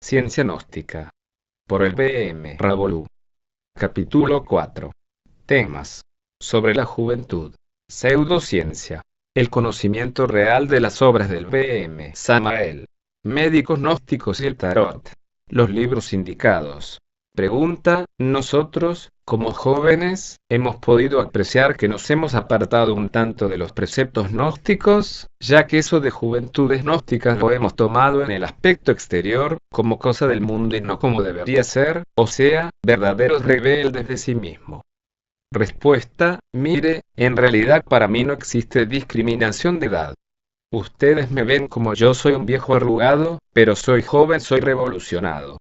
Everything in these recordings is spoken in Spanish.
Ciencia gnóstica. Por el B.M. Ravolú. Capítulo 4. Temas. Sobre la juventud. Pseudociencia. El conocimiento real de las obras del B.M. Samael. Médicos gnósticos y el tarot. Los libros indicados. Pregunta: nosotros, como jóvenes, hemos podido apreciar que nos hemos apartado un tanto de los preceptos gnósticos, ya que eso de juventudes gnósticas lo hemos tomado en el aspecto exterior, como cosa del mundo y no como debería ser, o sea, verdaderos rebeldes de sí mismo. Respuesta: mire, en realidad para mí no existe discriminación de edad. Ustedes me ven como yo soy un viejo arrugado, pero soy joven, soy revolucionado.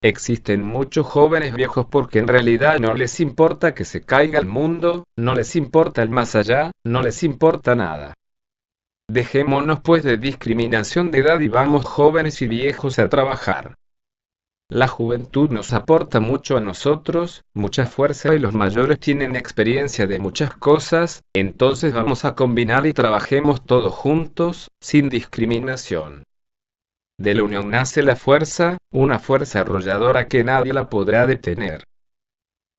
Existen muchos jóvenes viejos porque en realidad no les importa que se caiga el mundo, no les importa el más allá, no les importa nada. Dejémonos pues de discriminación de edad y vamos jóvenes y viejos a trabajar. La juventud nos aporta mucho a nosotros, mucha fuerza y los mayores tienen experiencia de muchas cosas, entonces vamos a combinar y trabajemos todos juntos, sin discriminación. De la unión nace la fuerza, una fuerza arrolladora que nadie la podrá detener.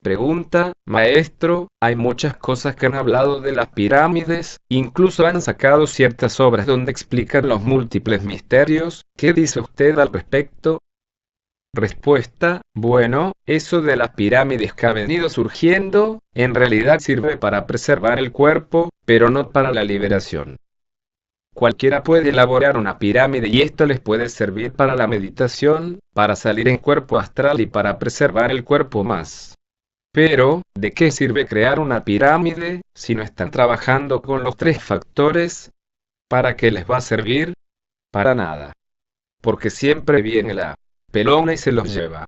Pregunta: maestro, hay muchas cosas que han hablado de las pirámides, incluso han sacado ciertas obras donde explican los múltiples misterios, ¿qué dice usted al respecto? Respuesta: bueno, eso de las pirámides que ha venido surgiendo, en realidad sirve para preservar el cuerpo, pero no para la liberación. Cualquiera puede elaborar una pirámide y esto les puede servir para la meditación, para salir en cuerpo astral y para preservar el cuerpo más. Pero, ¿de qué sirve crear una pirámide, si no están trabajando con los tres factores? ¿Para qué les va a servir? Para nada. Porque siempre viene la pelona y se los lleva.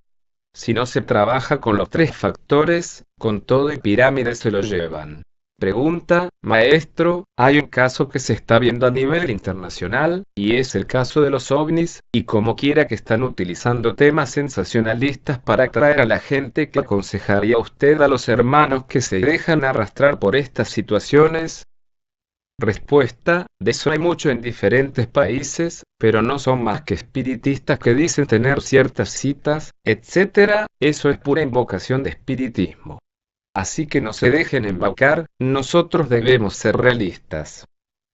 Si no se trabaja con los tres factores, con todo y pirámide se los llevan. Pregunta: maestro, hay un caso que se está viendo a nivel internacional, y es el caso de los ovnis, y como quiera que están utilizando temas sensacionalistas para atraer a la gente. ¿Qué aconsejaría usted a los hermanos que se dejan arrastrar por estas situaciones? Respuesta: de eso hay mucho en diferentes países, pero no son más que espiritistas que dicen tener ciertas citas, etc. Eso es pura invocación de espiritismo. Así que no se dejen embaucar, nosotros debemos ser realistas.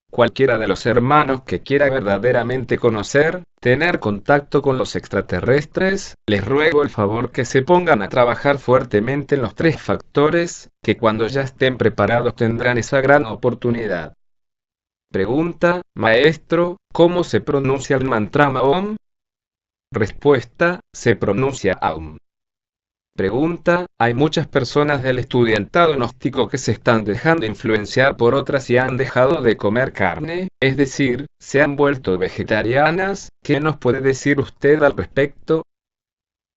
Cualquiera de los hermanos que quiera verdaderamente conocer, tener contacto con los extraterrestres, les ruego el favor que se pongan a trabajar fuertemente en los tres factores, que cuando ya estén preparados tendrán esa gran oportunidad. Pregunta: maestro, ¿cómo se pronuncia el mantra Om? Respuesta: se pronuncia Aum. Pregunta: hay muchas personas del estudiantado gnóstico que se están dejando influenciar por otras y han dejado de comer carne, es decir, se han vuelto vegetarianas, ¿qué nos puede decir usted al respecto?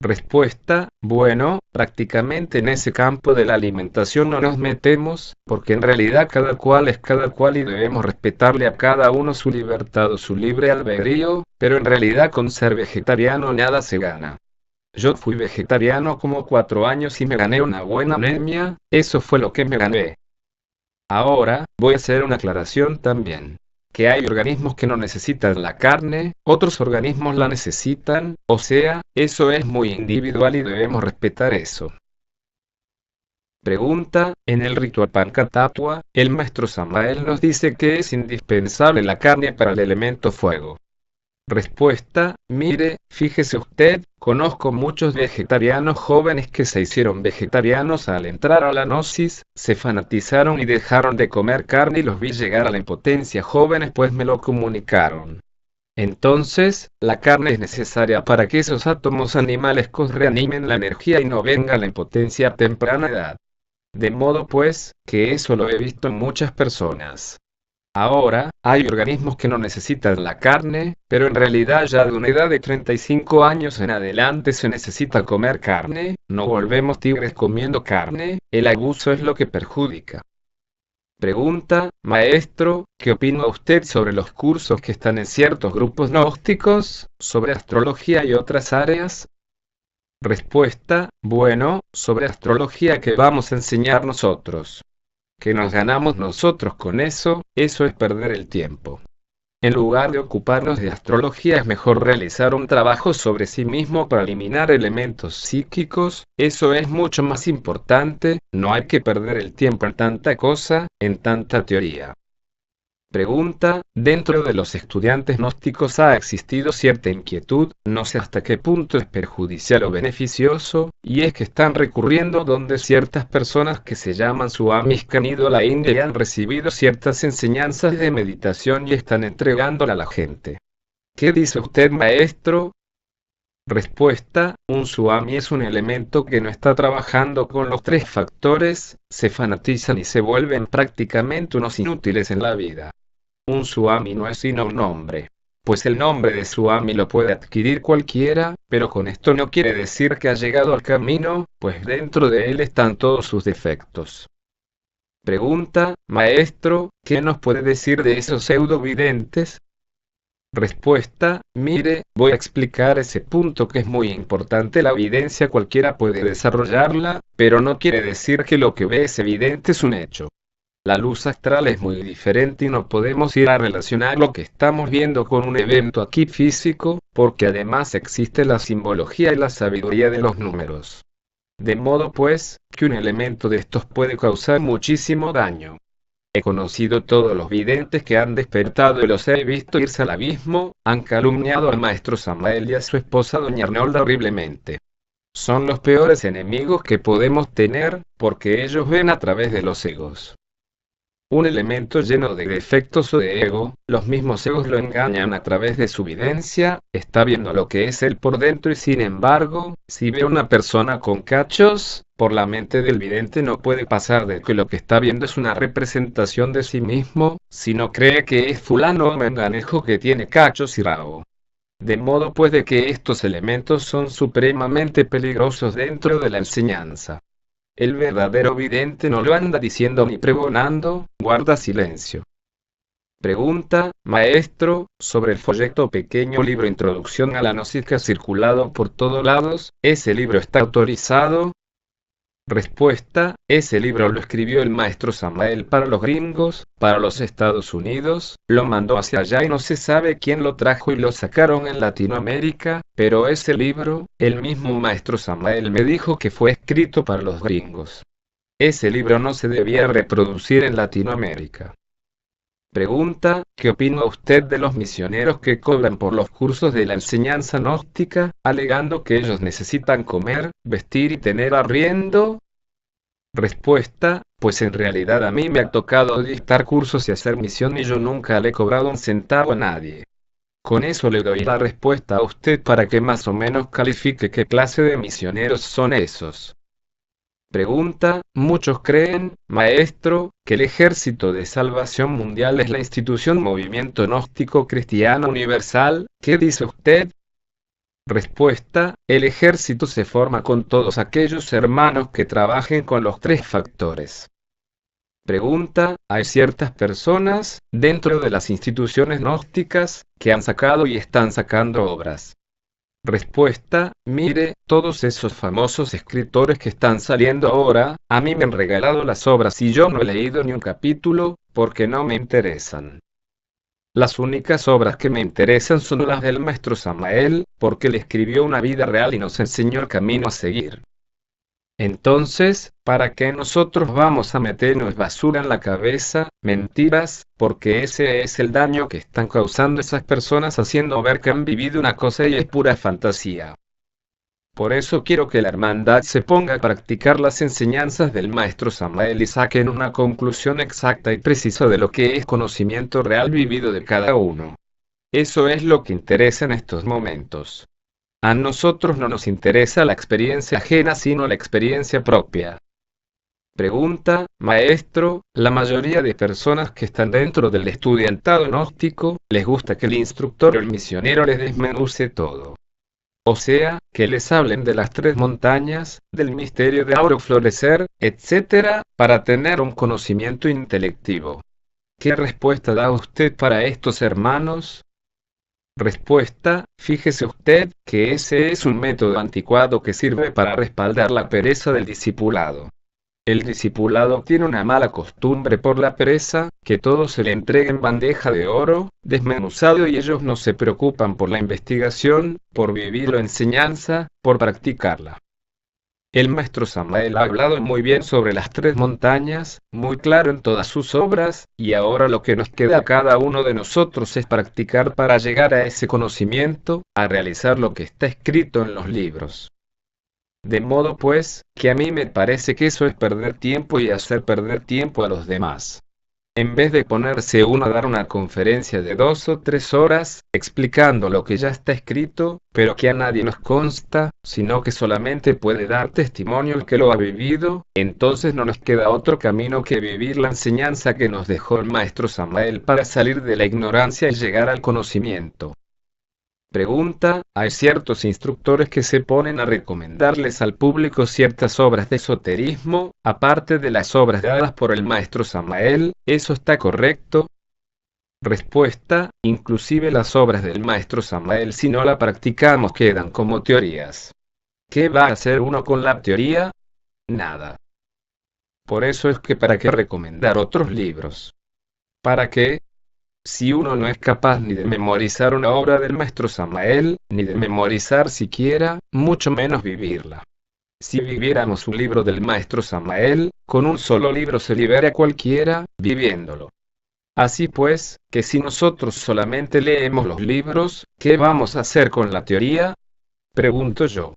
Respuesta: bueno, prácticamente en ese campo de la alimentación no nos metemos, porque en realidad cada cual es cada cual y debemos respetarle a cada uno su libertad o su libre albedrío, pero en realidad con ser vegetariano nada se gana. Yo fui vegetariano como 4 años y me gané una buena anemia, eso fue lo que me gané. Ahora, voy a hacer una aclaración también. Que hay organismos que no necesitan la carne, otros organismos la necesitan, o sea, eso es muy individual y debemos respetar eso. Pregunta: en el ritual Pancatatua, el maestro Samael nos dice que es indispensable la carne para el elemento fuego. Respuesta: mire, fíjese usted, conozco muchos vegetarianos jóvenes que se hicieron vegetarianos al entrar a la gnosis, se fanatizaron y dejaron de comer carne y los vi llegar a la impotencia jóvenes pues me lo comunicaron. Entonces, la carne es necesaria para que esos átomos animalescos reanimen la energía y no venga la impotencia a temprana edad. De modo pues, que eso lo he visto en muchas personas. Ahora, hay organismos que no necesitan la carne, pero en realidad ya de una edad de 35 años en adelante se necesita comer carne, no volvemos tigres comiendo carne, el abuso es lo que perjudica. Pregunta: maestro, ¿qué opina usted sobre los cursos que están en ciertos grupos gnósticos, sobre astrología y otras áreas? Respuesta: bueno, sobre astrología que vamos a enseñar nosotros. ¿Qué nos ganamos nosotros con eso? Eso es perder el tiempo. En lugar de ocuparnos de astrología es mejor realizar un trabajo sobre sí mismo para eliminar elementos psíquicos, eso es mucho más importante, no hay que perder el tiempo en tanta cosa, en tanta teoría. Pregunta, dentro de los estudiantes gnósticos ha existido cierta inquietud, no sé hasta qué punto es perjudicial o beneficioso, y es que están recurriendo donde ciertas personas que se llaman swamis que han ido a la India y han recibido ciertas enseñanzas de meditación y están entregándola a la gente. ¿Qué dice usted, maestro? Respuesta, un swami es un elemento que no está trabajando con los tres factores, se fanatizan y se vuelven prácticamente unos inútiles en la vida. Un swami no es sino un nombre. Pues el nombre de swami lo puede adquirir cualquiera, pero con esto no quiere decir que ha llegado al camino, pues dentro de él están todos sus defectos. Pregunta, maestro, ¿qué nos puede decir de esos pseudovidentes? Respuesta, mire, voy a explicar ese punto que es muy importante. La evidencia cualquiera puede desarrollarla, pero no quiere decir que lo que ve es evidente es un hecho. La luz astral es muy diferente y no podemos ir a relacionar lo que estamos viendo con un evento aquí físico, porque además existe la simbología y la sabiduría de los números. De modo pues, que un elemento de estos puede causar muchísimo daño. He conocido todos los videntes que han despertado y los he visto irse al abismo, han calumniado al maestro Samael y a su esposa doña Arnolda horriblemente. Son los peores enemigos que podemos tener, porque ellos ven a través de los egos. Un elemento lleno de defectos o de ego, los mismos egos lo engañan a través de su videncia, está viendo lo que es él por dentro y sin embargo, si ve a una persona con cachos, por la mente del vidente no puede pasar de que lo que está viendo es una representación de sí mismo, sino cree que es fulano o menganejo que tiene cachos y rabo. De modo pues de que estos elementos son supremamente peligrosos dentro de la enseñanza. El verdadero vidente no lo anda diciendo ni pregonando, guarda silencio. Pregunta, maestro, sobre el folleto pequeño libro Introducción a la Gnosis que ha circulado por todos lados, ¿ese libro está autorizado? Respuesta, ese libro lo escribió el maestro Samael para los gringos, para los Estados Unidos, lo mandó hacia allá y no se sabe quién lo trajo y lo sacaron en Latinoamérica, pero ese libro, el mismo maestro Samael me dijo que fue escrito para los gringos. Ese libro no se debía reproducir en Latinoamérica. Pregunta, ¿qué opina usted de los misioneros que cobran por los cursos de la enseñanza gnóstica, alegando que ellos necesitan comer, vestir y tener arriendo? Respuesta, pues en realidad a mí me ha tocado dictar cursos y hacer misión y yo nunca le he cobrado un centavo a nadie. Con eso le doy la respuesta a usted para que más o menos califique qué clase de misioneros son esos. Pregunta, muchos creen, maestro, que el Ejército de Salvación Mundial es la institución Movimiento Gnóstico Cristiano Universal, ¿qué dice usted? Respuesta, el ejército se forma con todos aquellos hermanos que trabajen con los tres factores. Pregunta, hay ciertas personas, dentro de las instituciones gnósticas, que han sacado y están sacando obras. Respuesta, mire, todos esos famosos escritores que están saliendo ahora, a mí me han regalado las obras y yo no he leído ni un capítulo, porque no me interesan. Las únicas obras que me interesan son las del maestro Samael, porque él escribió una vida real y nos enseñó el camino a seguir. Entonces, ¿para qué nosotros vamos a meternos basura en la cabeza, mentiras, porque ese es el daño que están causando esas personas haciendo ver que han vivido una cosa y es pura fantasía? Por eso quiero que la hermandad se ponga a practicar las enseñanzas del maestro Samael y saquen una conclusión exacta y precisa de lo que es conocimiento real vivido de cada uno. Eso es lo que interesa en estos momentos. A nosotros no nos interesa la experiencia ajena sino la experiencia propia. Pregunta, maestro, la mayoría de personas que están dentro del estudiantado gnóstico, les gusta que el instructor o el misionero les desmenuce todo. O sea, que les hablen de las tres montañas, del misterio de Auro Florecer, etc., para tener un conocimiento intelectivo. ¿Qué respuesta da usted para estos hermanos? Respuesta, fíjese usted, que ese es un método anticuado que sirve para respaldar la pereza del discipulado. El discipulado tiene una mala costumbre por la pereza, que todo se le entrega en bandeja de oro, desmenuzado, y ellos no se preocupan por la investigación, por vivir la enseñanza, por practicarla. El maestro Samael ha hablado muy bien sobre las tres montañas, muy claro en todas sus obras, y ahora lo que nos queda a cada uno de nosotros es practicar para llegar a ese conocimiento, a realizar lo que está escrito en los libros. De modo pues, que a mí me parece que eso es perder tiempo y hacer perder tiempo a los demás. En vez de ponerse uno a dar una conferencia de 2 o 3 horas, explicando lo que ya está escrito, pero que a nadie nos consta, sino que solamente puede dar testimonio el que lo ha vivido, entonces no nos queda otro camino que vivir la enseñanza que nos dejó el maestro Samael para salir de la ignorancia y llegar al conocimiento. Pregunta: ¿hay ciertos instructores que se ponen a recomendarles al público ciertas obras de esoterismo, aparte de las obras dadas por el maestro Samael? ¿Eso está correcto? Respuesta: inclusive las obras del maestro Samael, si no la practicamos, quedan como teorías. ¿Qué va a hacer uno con la teoría? Nada. Por eso es que ¿para qué recomendar otros libros? ¿Para qué? Si uno no es capaz ni de memorizar una obra del maestro Samael, ni de memorizar siquiera, mucho menos vivirla. Si viviéramos un libro del maestro Samael, con un solo libro se libera cualquiera, viviéndolo. Así pues, que si nosotros solamente leemos los libros, ¿qué vamos a hacer con la teoría? Pregunto yo.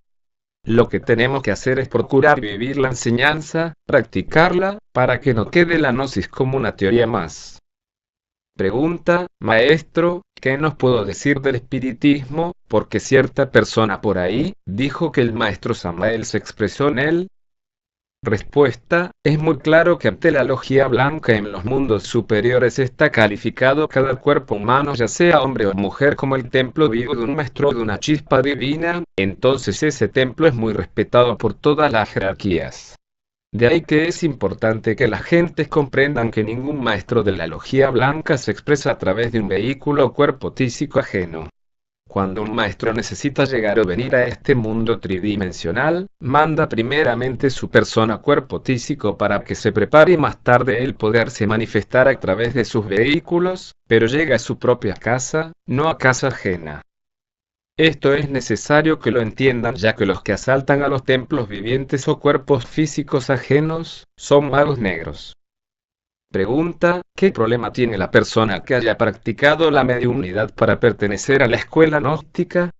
Lo que tenemos que hacer es procurar vivir la enseñanza, practicarla, para que no quede la gnosis como una teoría más. Pregunta: maestro, ¿qué nos puedo decir del espiritismo? Porque cierta persona por ahí dijo que el maestro Samael se expresó en él. Respuesta: es muy claro que ante la logia blanca en los mundos superiores está calificado cada cuerpo humano, ya sea hombre o mujer, como el templo vivo de un maestro o de una chispa divina, entonces ese templo es muy respetado por todas las jerarquías. De ahí que es importante que las gentes comprendan que ningún maestro de la logia blanca se expresa a través de un vehículo o cuerpo físico ajeno. Cuando un maestro necesita llegar o venir a este mundo tridimensional, manda primeramente su persona cuerpo físico para que se prepare y más tarde él poderse manifestar a través de sus vehículos, pero llega a su propia casa, no a casa ajena. Esto es necesario que lo entiendan, ya que los que asaltan a los templos vivientes o cuerpos físicos ajenos, son magos negros. Pregunta: ¿qué problema tiene la persona que haya practicado la mediunidad para pertenecer a la escuela gnóstica?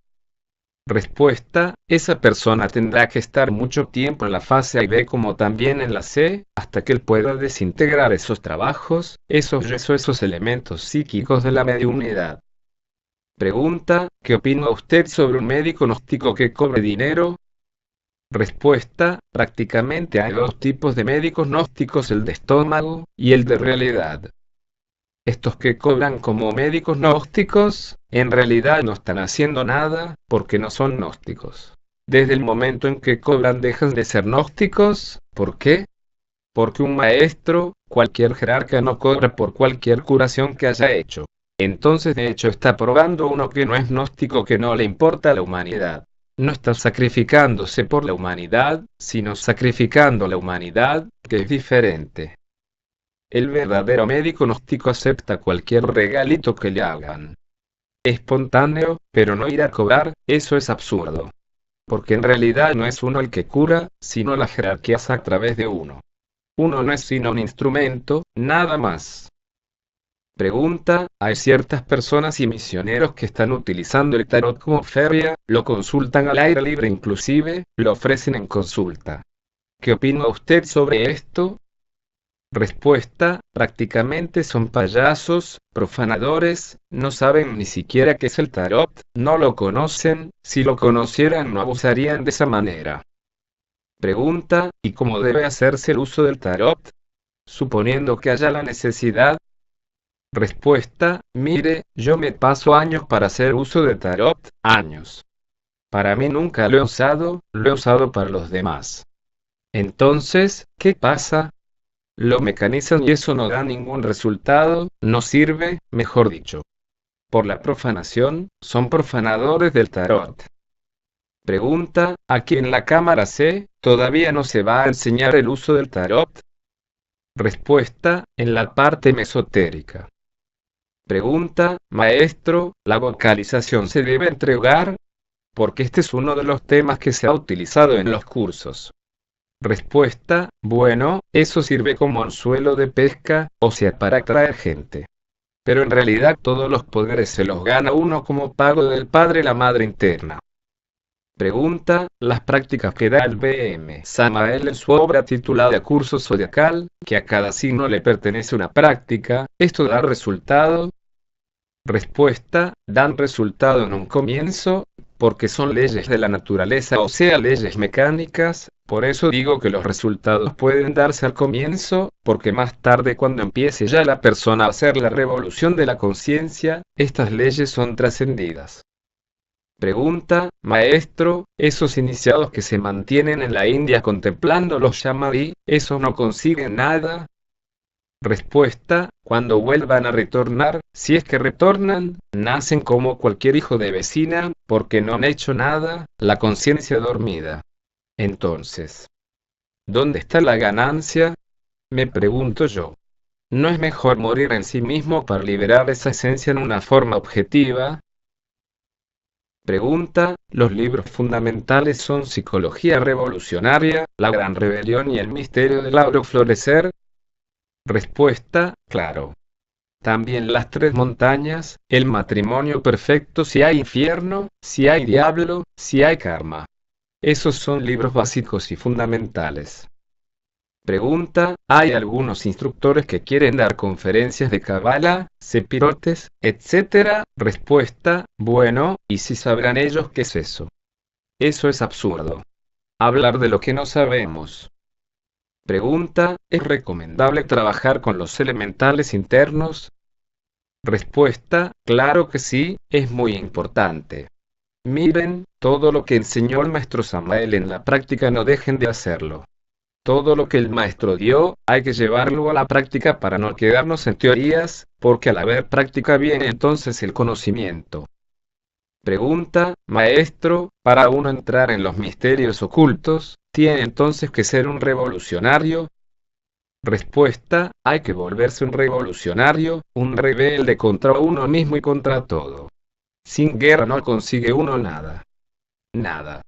Respuesta: esa persona tendrá que estar mucho tiempo en la fase A y B como también en la C, hasta que él pueda desintegrar esos trabajos, esos elementos psíquicos de la mediunidad. Pregunta: ¿qué opina usted sobre un médico gnóstico que cobre dinero? Respuesta: prácticamente hay dos tipos de médicos gnósticos, el de estómago y el de realidad. Estos que cobran como médicos gnósticos, en realidad no están haciendo nada, porque no son gnósticos. Desde el momento en que cobran dejan de ser gnósticos. ¿Por qué? Porque un maestro, cualquier jerarca, no cobra por cualquier curación que haya hecho. Entonces de hecho está probando uno que no es gnóstico, que no le importa la humanidad. No está sacrificándose por la humanidad, sino sacrificando la humanidad, que es diferente. El verdadero médico gnóstico acepta cualquier regalito que le hagan. Espontáneo, pero no ir a cobrar, eso es absurdo. Porque en realidad no es uno el que cura, sino las jerarquías a través de uno. Uno no es sino un instrumento, nada más. Pregunta: hay ciertas personas y misioneros que están utilizando el tarot como feria, lo consultan al aire libre, inclusive, lo ofrecen en consulta. ¿Qué opina usted sobre esto? Respuesta: prácticamente son payasos, profanadores, no saben ni siquiera qué es el tarot, no lo conocen, si lo conocieran no abusarían de esa manera. Pregunta: ¿y cómo debe hacerse el uso del tarot? Suponiendo que haya la necesidad. Respuesta: mire, yo me paso años para hacer uso de tarot, años. Para mí nunca lo he usado para los demás. Entonces, ¿qué pasa? Lo mecanizan y eso no da ningún resultado, no sirve, mejor dicho. Por la profanación, son profanadores del tarot. Pregunta: aquí en la cámara C, ¿Todavía no se va a enseñar el uso del tarot? Respuesta, en la parte mesotérica. Pregunta, maestro, ¿la vocalización se debe entregar? Porque este es uno de los temas que se ha utilizado en los cursos. Respuesta, bueno, eso sirve como anzuelo de pesca, o sea, para atraer gente. Pero en realidad todos los poderes se los gana uno como pago del padre y la madre interna. Pregunta, las prácticas que da el B.M. Samael en su obra titulada Curso Zodiacal, que a cada signo le pertenece una práctica, ¿esto da resultado? Respuesta, dan resultado en un comienzo, porque son leyes de la naturaleza, o sea, leyes mecánicas. Por eso digo que los resultados pueden darse al comienzo, porque más tarde, cuando empiece ya la persona a hacer la revolución de la conciencia, estas leyes son trascendidas. Pregunta, maestro, esos iniciados que se mantienen en la India contemplando los Samadhi, ¿esos no consiguen nada? Respuesta, cuando vuelvan a retornar, si es que retornan, nacen como cualquier hijo de vecina, porque no han hecho nada, la conciencia dormida. Entonces, ¿dónde está la ganancia? Me pregunto yo. ¿No es mejor morir en sí mismo para liberar esa esencia en una forma objetiva? Pregunta, los libros fundamentales son Psicología Revolucionaria, La Gran Rebelión y El Misterio del Auroflorecer. Respuesta, claro. También Las Tres Montañas, El Matrimonio Perfecto, Si hay infierno, Si hay diablo, Si hay karma. Esos son libros básicos y fundamentales. Pregunta, ¿hay algunos instructores que quieren dar conferencias de Kabbalah, sepirotes, etcétera? Respuesta, bueno, ¿y si sabrán ellos qué es eso? Eso es absurdo. Hablar de lo que no sabemos. Pregunta, ¿es recomendable trabajar con los elementales internos? Respuesta, claro que sí, es muy importante. Miren, todo lo que enseñó el maestro Samael en la práctica no dejen de hacerlo. Todo lo que el maestro dio, hay que llevarlo a la práctica para no quedarnos en teorías, porque al haber práctica viene entonces el conocimiento. Pregunta, maestro, para uno entrar en los misterios ocultos, ¿tiene entonces que ser un revolucionario? Respuesta, hay que volverse un revolucionario, un rebelde contra uno mismo y contra todo. Sin guerra no consigue uno nada. Nada.